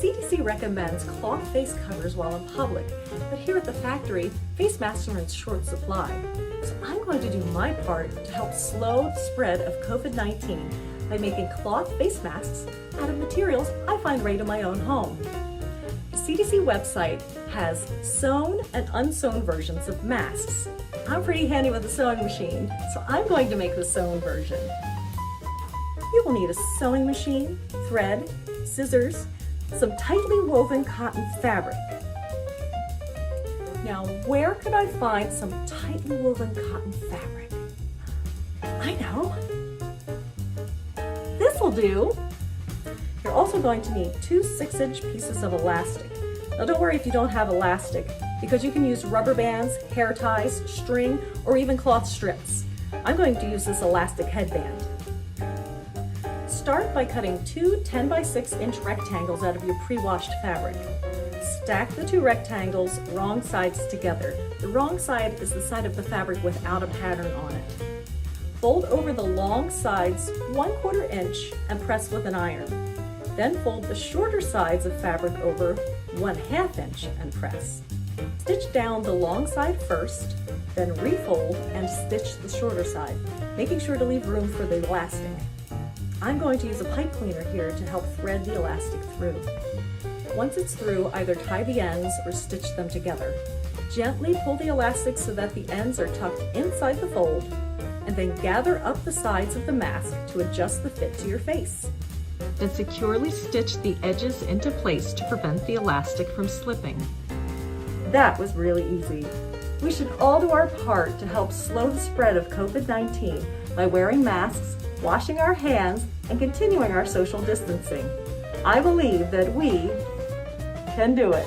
CDC recommends cloth face covers while in public, but here at the factory, face masks are in short supply. So I'm going to do my part to help slow the spread of COVID-19 by making cloth face masks out of materials I find right in my own home. The CDC website has sewn and unsewn versions of masks. I'm pretty handy with a sewing machine, so I'm going to make the sewn version. You will need a sewing machine, thread, scissors, some tightly woven cotton fabric. Now, where could I find some tightly woven cotton fabric? I know. This'll do. You're also going to need 2 6-inch pieces of elastic. Now don't worry if you don't have elastic, because you can use rubber bands, hair ties, string, or even cloth strips. I'm going to use this elastic headband. Start by cutting 2 10 by 6-inch rectangles out of your pre-washed fabric. Stack the 2 rectangles wrong sides together. The wrong side is the side of the fabric without a pattern on it. Fold over the long sides 1/4 inch and press with an iron. Then fold the shorter sides of fabric over 1/2 inch and press. Stitch down the long side first, then refold and stitch the shorter side, making sure to leave room for the elastic. I'm going to use a pipe cleaner here to help thread the elastic through. Once it's through, either tie the ends or stitch them together. Gently pull the elastic so that the ends are tucked inside the fold, and then gather up the sides of the mask to adjust the fit to your face. Then securely stitch the edges into place to prevent the elastic from slipping. That was really easy. We should all do our part to help slow the spread of COVID-19 by wearing masks, washing our hands, and continuing our social distancing. I believe that we can do it.